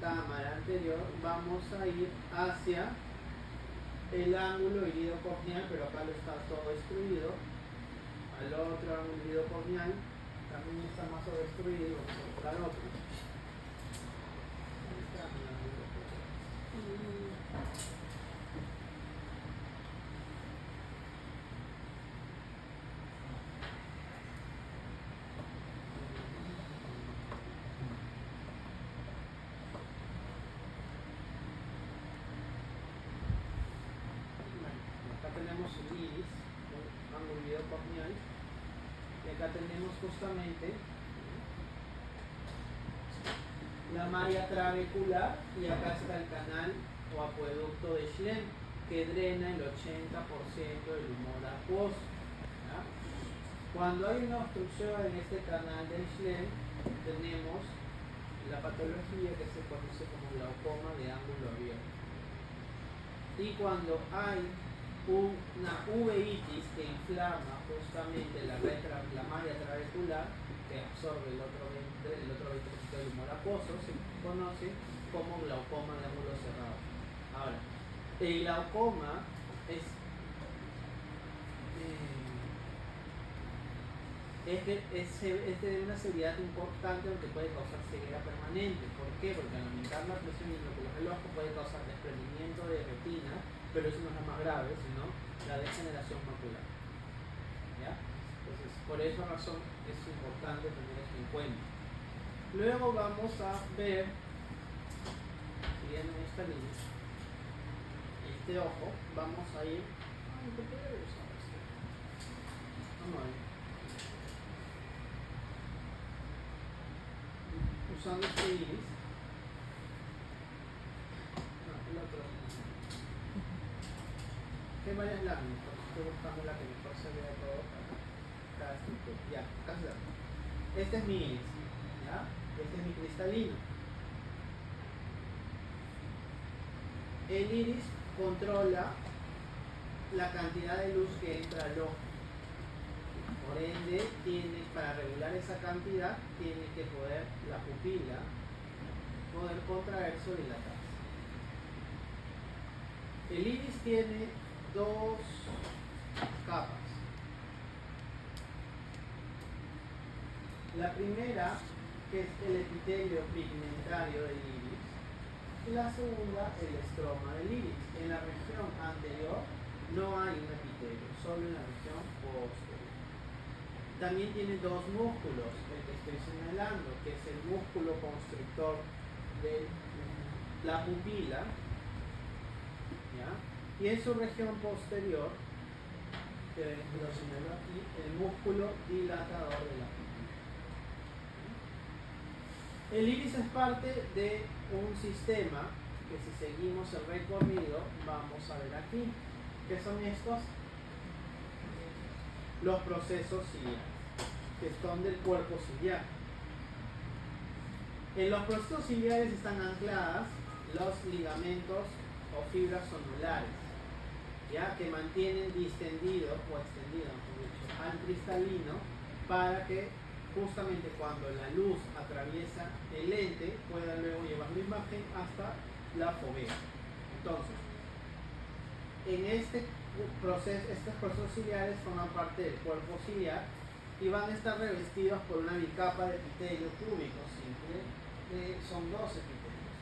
cámara anterior, vamos a ir hacia el ángulo irido corneal, pero acá lo está todo destruido. Al otro ángulo irido corneal también está más destruido, vamos a buscar otro. Ahí está mi ángulo corneal. Acá tenemos el iris, un ángulo irido corneal, y acá tenemos justamente la malla trabecular, y acá está el canal o acueducto de Schlemm, que drena el 80% del humor acuoso. ¿Ya? Cuando hay una obstrucción en este canal de Schlemm, tenemos la patología que se conoce como glaucoma de ángulo abierto. Y cuando hay una uveitis que inflama justamente la malla trabecular, que absorbe el otro 20% del humor acuoso, se conoce como glaucoma de ángulo cerrado. Ahora, el glaucoma es de una severidad importante, porque puede causar ceguera permanente. ¿Por qué? Porque al aumentar la presión intraocular del ojo puede causar desprendimiento de retina, pero eso no es lo más grave, sino la degeneración macular. ¿Ya? Entonces, por esa razón es importante tener esto en cuenta. Luego vamos a ver, siguiendo esta línea, este ojo, vamos a ir. Ay, ¿por qué debe usar esto? Vamos a ver. Usando este iris. No, el otro. Que hay varias láminas, porque estoy buscando la que mejor se vea todo para cada estructura. Ya, acá está. Este es mi iris, ¿ya? Este es mi cristalino. El iris controla la cantidad de luz que entra al ojo. Por ende, para regular esa cantidad, tiene que poder la pupila poder contraerse o dilatarse. El iris tiene 2 capas. La primera, que es el epitelio pigmentario del iris, y la segunda, el estroma del iris. En la región anterior no hay un epitelio, solo en la región posterior. También tiene 2 músculos, el que estoy señalando, que es el músculo constrictor de la pupila, ¿ya? Y en su región posterior, que lo señalo aquí, el músculo dilatador de la pupila. El iris es parte de un sistema que, si seguimos el recorrido, vamos a ver aquí. ¿Qué son estos? Los procesos ciliares, que son del cuerpo ciliar. En los procesos ciliares están ancladas los ligamentos o fibras zonulares, ¿ya? Que mantienen distendido o extendido, mejor dicho, al cristalino, para que justamente cuando la luz atraviesa el lente pueda luego llevar la imagen hasta la fovea. Entonces, en estos procesos ciliares forman parte del cuerpo ciliar y van a estar revestidos por una bicapa de epitelio cúbico simple. Son 2 epitelios.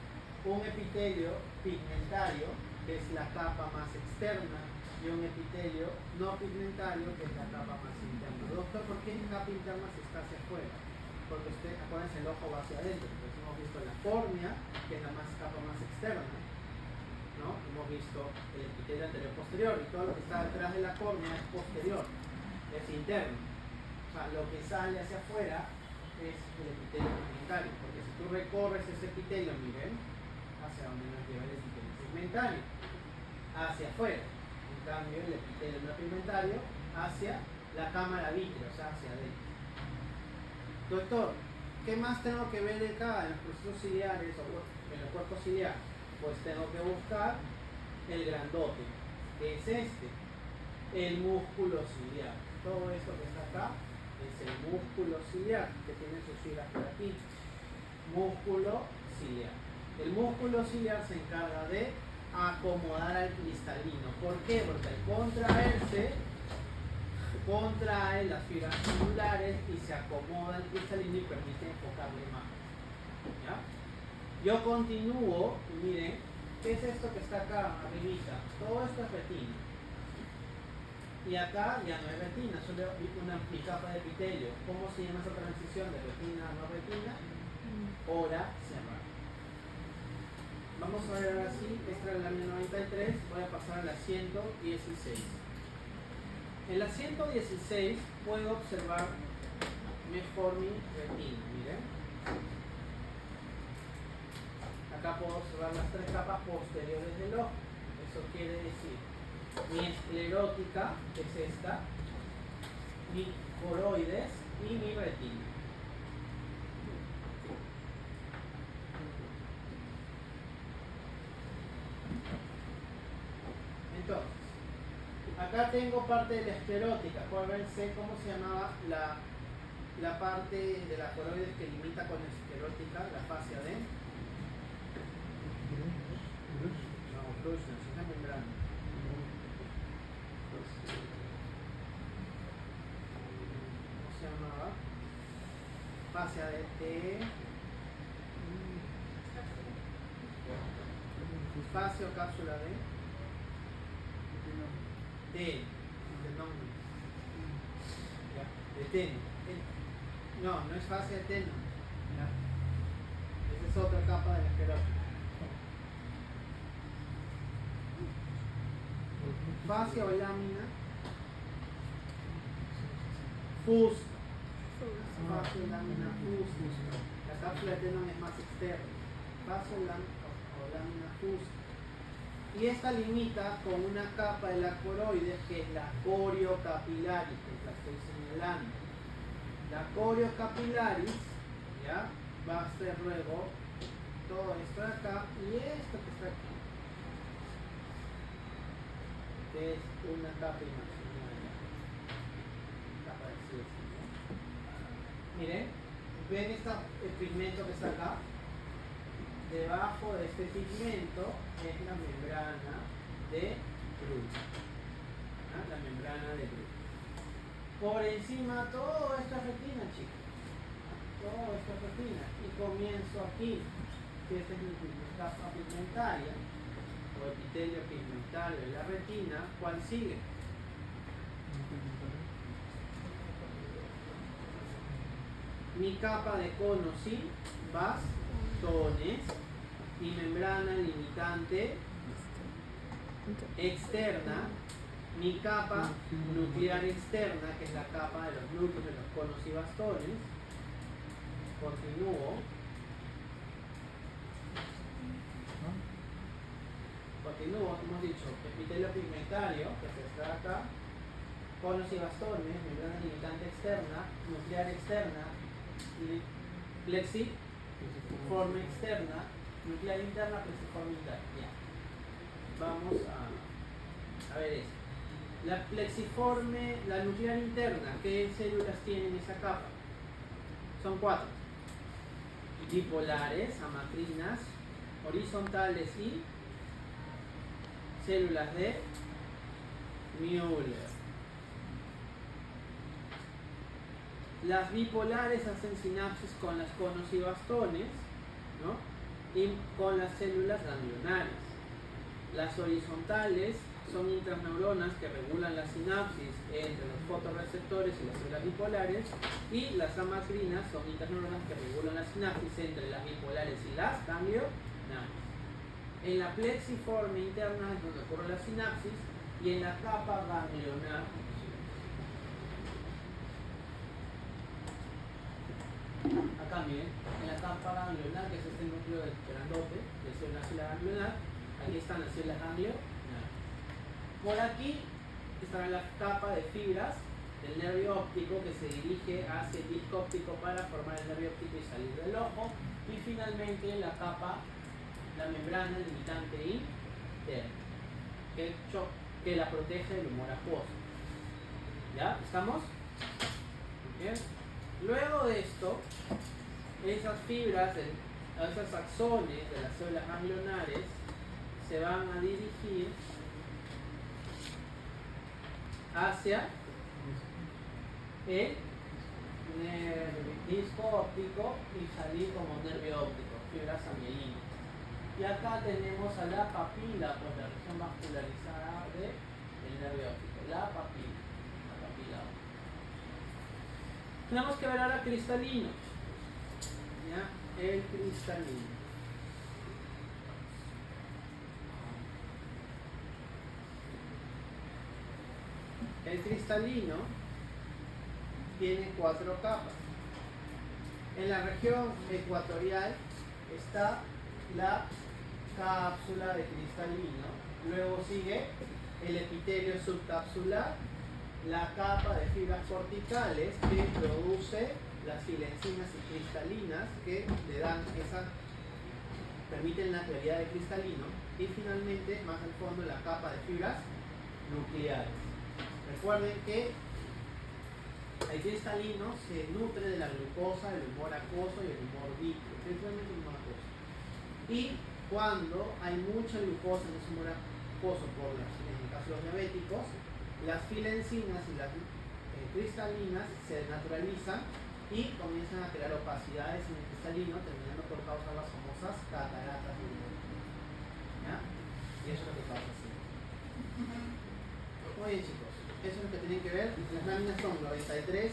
Un epitelio pigmentario, que es la capa más externa, y un epitelio no pigmentario, que es la capa más interna. Doctor, ¿por qué la capa interna se está hacia afuera? porque acuérdense, el ojo va hacia adentro. Entonces hemos visto la córnea, que es la capa más externa, ¿no? Hemos visto el epitelio anterior posterior, y todo lo que está detrás de la córnea es posterior, es interno. O sea, lo que sale hacia afuera es el epitelio pigmentario, porque si tú recorres ese epitelio, miren, hacia donde nos lleva el epitelio pigmentario, hacia afuera. En cambio, el epitelio no pigmentario hacia la cámara vítrea, o sea, hacia adentro. Doctor, ¿qué más tengo que ver acá en los procesos ciliares o en el cuerpo ciliar? Pues tengo que buscar el grandote, que es este, el músculo ciliar. Todo esto que está acá es el músculo ciliar, que tiene sus siglas por aquí. Músculo ciliar. El músculo ciliar se encarga de acomodar al cristalino. ¿Por qué? Porque al contraerse, contrae las fibras celulares y se acomoda el cristalino y permite enfocarle más. ¿Ya? Yo continúo y miren, ¿qué es esto que está acá arribita? Todo esto es retina. Y acá ya no es retina, solo una capa de epitelio. ¿Cómo se llama esa transición de retina a no retina? Hora cerrada. Vamos a ver ahora sí, esta es la lámina 93, voy a pasar a la 116. En la 116 puedo observar mejor mi retina, miren. Acá puedo observar las tres capas posteriores del ojo. Eso quiere decir mi esclerótica, que es esta, mi coroides y mi retina. Entonces, acá tengo parte de la esclerótica. Acuérdense cómo se llamaba la parte de la coroides que limita con la esclerótica, la fascia de... No, Bruce, es la membrana. ¿Cómo se llamaba? Fascia de T. Fascia o cápsula de de teno. No, no es fascia de teno. Esa es otra capa de la esclerótica. Fascia o lámina. Fusta. Fascia o lámina fusta. La cápsula de teno es más externa. Fascia o lámina fusta. Y esta limita con una capa de la coroides que es la coriocapilaris, que la estoy señalando. La coriocapilaris, ¿ya? Va a ser luego todo esto de acá y esto que está aquí, que es una capa imaginaria. Capa de ciencia, ¿no? Miren, ¿ven el pigmento que está acá? Debajo de este pigmento es la membrana de Bruch. La membrana de Bruch. Por encima todo esto es retina, chicos. Todo esto es retina. Y comienzo aquí, que esta es mi capa pigmentaria, o epitelio pigmentario de la retina. ¿Cuál sigue? Mi capa de conos y bastones y membrana limitante externa, mi capa nuclear externa, que es la capa de los núcleos de los conos y bastones. Continúo, hemos dicho epitelio pigmentario, que es esta de acá, conos y bastones, membrana limitante externa, nuclear externa, plexiforme externa, nuclear interna, plexiforme interna. Ya. Vamos a ver esto. La plexiforme, la nuclear interna, ¿qué células tienen esa capa? Son 4. Dipolares, amacrinas, horizontales y células de Müller. Las bipolares hacen sinapsis con las conos y bastones, ¿no? Y con las células ganglionares. Las horizontales son intraneuronas que regulan la sinapsis entre los fotorreceptores y las células bipolares, y las amacrinas son intraneuronas que regulan la sinapsis entre las bipolares y las ganglionares. En la plexiforme interna es donde ocurre la sinapsis, y en la capa ganglionar acá miren, en la capa ganglionar, que es este núcleo grandote de células ganglionar, aquí están las células ganglionares. Por aquí estará la capa de fibras del nervio óptico que se dirige hacia el disco óptico para formar el nervio óptico y salir del ojo. Y finalmente la capa, la membrana limitante interna, que la protege del humor acuoso. ¿Ya? ¿Estamos? Bien. Luego de esto, esas fibras, esos axones de las células ganglionares se van a dirigir hacia el disco óptico y salir como nervio óptico, fibras amielinas. Y acá tenemos a la papila, pues la región vascularizada del nervio óptico, la papila óptica. Tenemos que ver ahora cristalino. ¿Ya? El cristalino. El cristalino tiene 4 capas. En la región ecuatorial está la cápsula de cristalino, luego sigue el epitelio subcapsular, la capa de fibras corticales que produce las filencinas y cristalinas que le dan permiten la claridad de cristalino, y finalmente más al fondo la capa de fibras nucleares. Recuerden que el cristalino se nutre de la glucosa, el humor acuoso y el humor vítrico, principalmente el humor acuoso. Y cuando hay mucha glucosa en ese humor acuoso, en el caso de los diabéticos, las filencinas y las cristalinas se naturalizan y comienzan a crear opacidades en el cristalino, terminando por causar las famosas cataratas de Hidalgo. ¿Ya? Y eso es lo que pasa así. Muy bien, chicos. Eso es lo que tienen que ver. Las láminas son 93